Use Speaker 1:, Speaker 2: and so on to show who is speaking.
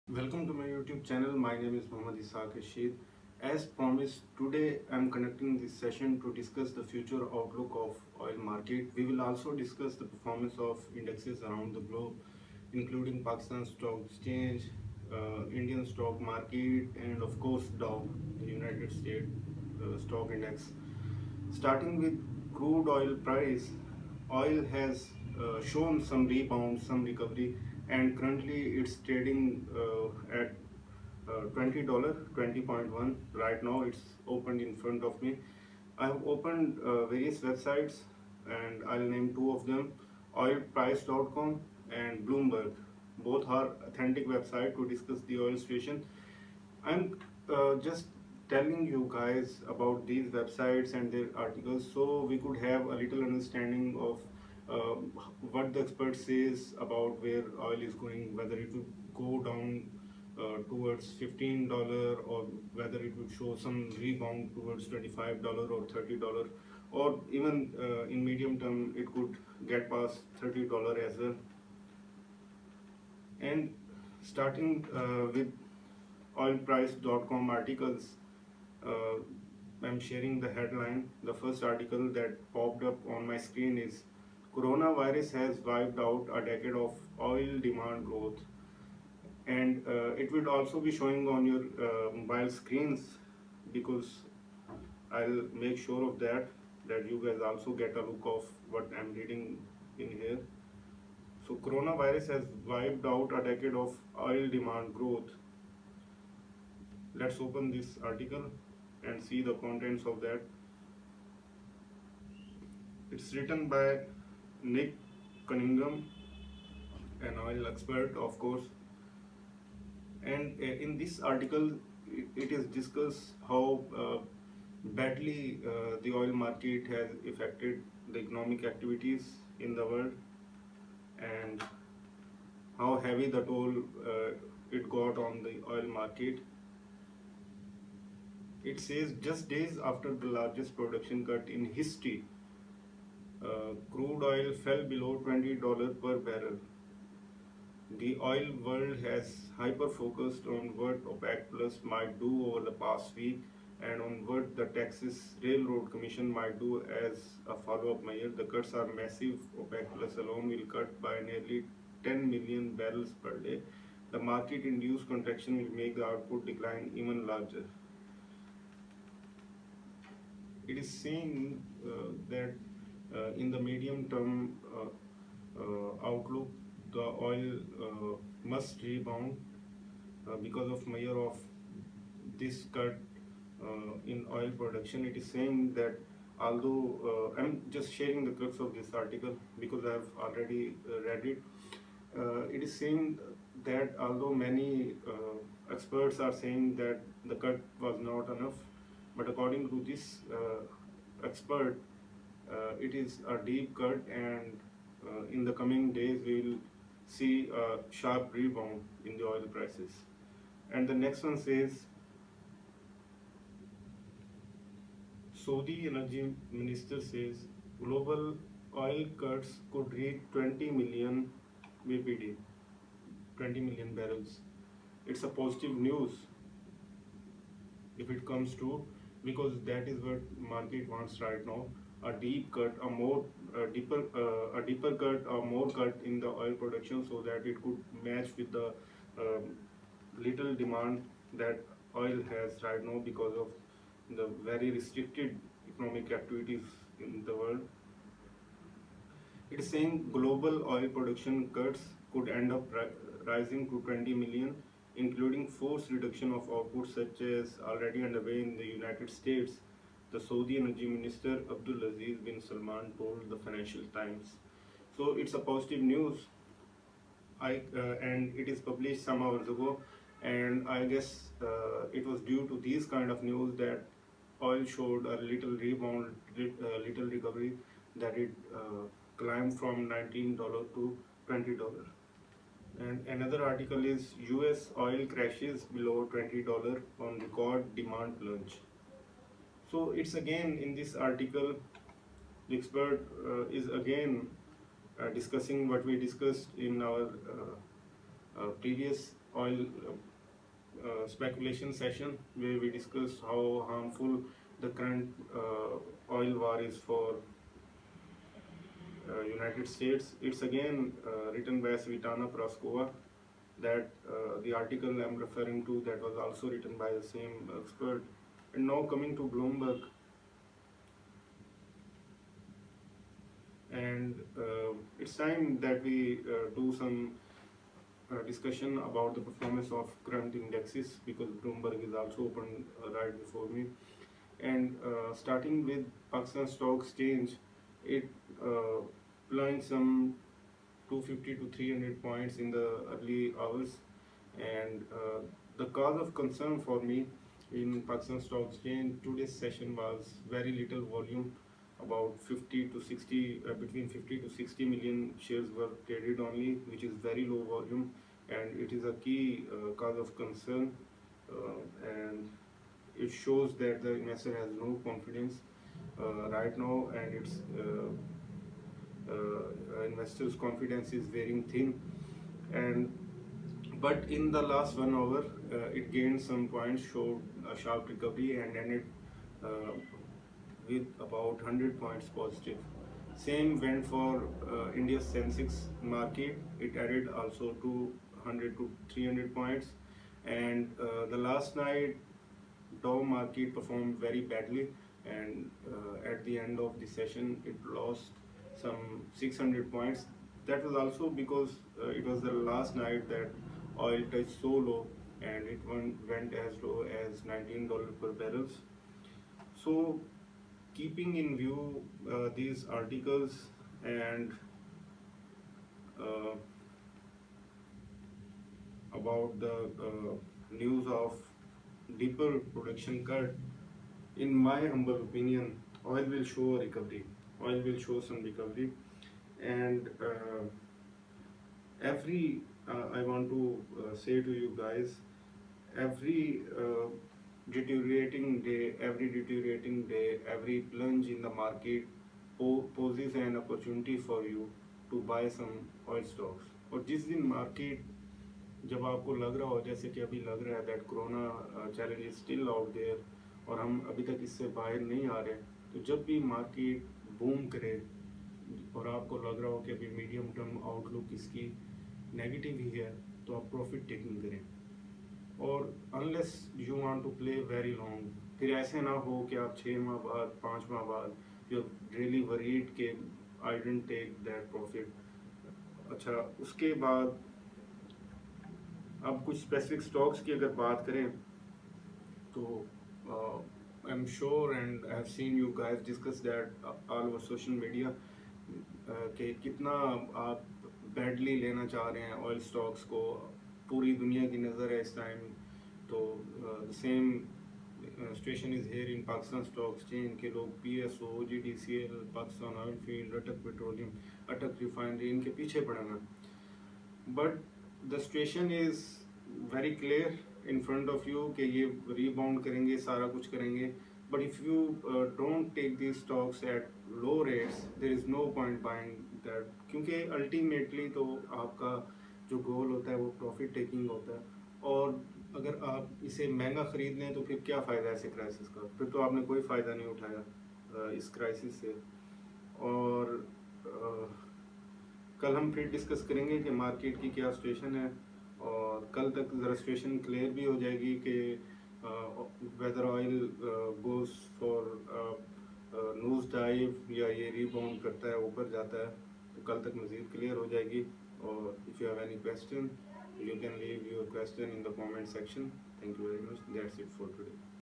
Speaker 1: Welcome to my YouTube channel. My name is Muhammad Isaac Rashid. As promised, today I'm conducting this session to discuss the future outlook of oil market. We will also discuss the performance of indexes around the globe, including Pakistan Stock Exchange, Indian stock market, and of course Dow, the United States Stock Index. Starting with crude oil price, oil has shown some rebound, some recovery, and currently it's trading at $20, 20.1. Right now it's opened in front of me. I have opened various websites and I'll name two of them, oilprice.com and Bloomberg. Both are authentic website to discuss the oil situation. I'm just telling you guys about these websites and their articles so we could have a little understanding of uh, what the expert says about where oil is going, whether it will go down towards $15 or whether it would show some rebound towards $25 or $30, or even in medium term it could get past $30 as well. And starting with oilprice.com articles, uh, I'm sharing the headline. The first article that popped up on my screen is Coronavirus has wiped out a decade of oil demand growth. And it will also be showing on your mobile screens, because I'll make sure of that you guys also get a look of what I'm reading in here. So coronavirus has wiped out a decade of oil demand growth. Let's open this article and see the contents of that. It's written by Nick Cunningham, an oil expert, of course. And in this article, it is discussed how badly the oil market has affected the economic activities in the world, and how heavy the toll it got on the oil market. It says just days after the largest production cut in history, crude oil fell below $20 per barrel. The oil world has hyper focused on what OPEC Plus might do over the past week and on what the Texas Railroad Commission might do as a follow up measure. The cuts are massive. OPEC Plus alone will cut by nearly 10 million barrels per day. The market induced contraction will make the output decline even larger. It is saying that in the medium term outlook, the oil must rebound because of measure of this cut in oil production. It is saying that although I'm just sharing the crux of this article because I have already read it. It is saying that although many experts are saying that the cut was not enough, but according to this expert, it is a deep cut, and in the coming days we will see a sharp rebound in the oil prices. And the next one says Saudi energy minister says global oil cuts could reach 20 million BPD, 20 million barrels. It's a positive news if it comes true, because that is what market wants right now. A deep cut, a deeper cut, a more cut in the oil production, so that it could match with the little demand that oil has right now because of the very restricted economic activities in the world. It is saying global oil production cuts could end up rising to 20 million, including forced reduction of output such as already underway in the United States. The Saudi Energy Minister Abdul Aziz bin Salman told the Financial Times. So it's a positive news. And it is published some hours ago, and I guess it was due to these kind of news that oil showed a little rebound, little recovery, that it climbed from $19 to $20. And another article is US oil crashes below $20 on record demand plunge. So it's again in this article, the expert is again discussing what we discussed in our previous oil speculation session where we discussed how harmful the current oil war is for United States. It's again written by Svitana Praskova. That the article I'm referring to, that was also written by the same expert. And now coming to Bloomberg, and it's time that we do some discussion about the performance of current indexes, because Bloomberg is also open right before me. And starting with Pakistan Stock Exchange, it plunged some 250 to 300 points in the early hours. And the cause of concern for me in Pakistan Stock Exchange today's session was very little volume, about 50 to 60, between 50 to 60 million shares were traded only, which is very low volume, and it is a key cause of concern. And it shows that the investor has no confidence right now, and its investors' confidence is wearing thin. And but in the last 1 hour, it gained some points, showed a sharp recovery, and ended uh, with about 100 points positive. Same went for India's Sensex market. It added also 200 to 300 points. And the last night, Dow market performed very badly, and at the end of the session, it lost some 600 points. That was also because it was the last night that oil touched so low, and it went as low as $19 per barrel. So, keeping in view these articles and uh, about the news of deeper production cut, in my humble opinion, oil will show a recovery. Oil will show some recovery, and I want to say to you guys, every deteriorating day, every plunge in the market poses an opportunity for you to buy some oil stocks. اور جس دن market, جب آپ کو لگ رہا ہو جیسے کہ ابھی لگ رہا ہے that corona challenge is still out there اور ہم ابھی تک اس سے باہر نہیں آ رہے, تو جب بھی مارکیٹ بوم کرے اور آپ کو لگ رہا ہو کہ ابھی میڈیم ٹرم آؤٹ لک اس کی نیگیٹو ہی ہے, تو آپ پروفٹ ٹیکنگ کریں. اور unless you want to play very long, پھر ایسے نہ ہو کہ آپ 6 ماہ بعد 5 ماہ بعد یو ریئلی وریڈ کہ I didn't take that prophet. اچھا, اس کے بعد اب کچھ اسپیسیفک اسٹاکس کی اگر بات کریں تو I am sure and I have seen you guys discuss that all over social media کہ کتنا آپ بیڈلی لینا چاہ رہے ہیں آئل اسٹاکس کو. پوری دنیا کی نظر ہے اس ٹائم, تو same situation is here in Pakistan stock exchange کے لوگ P S O, G D C L, Pakistan oil field, Attock petroleum, Attock refinery, ان کے پیچھے پڑے ہیں. But the situation is very clear in front of you کہ یہ ریباؤنڈ کریں گے, سارا کچھ کریں گے. But if you don't take these stocks at low rates, there is no point buying that, کیونکہ ultimately تو آپ کا جو گول ہوتا ہے وہ پروفٹ ٹیکنگ ہوتا ہے. اور اگر آپ اسے مہنگا خرید لیں تو پھر کیا فائدہ ہے ایسے کرائسس کا, پھر تو آپ نے کوئی فائدہ نہیں اٹھایا اس کرائسس سے. اور کل ہم پھر ڈسکس کریں گے کہ مارکیٹ کی کیا سچویشن ہے, اور کل تک ذرا سچویشن کلیئر بھی ہو جائے گی کہ whether oil goes for nose dive یا یہ ریباؤنڈ کرتا ہے, اوپر جاتا ہے. تو کل تک مزید کلیئر ہو جائے گی. اور if you have any question, you can leave your question in the comment section. Thank you very much. That's it for today.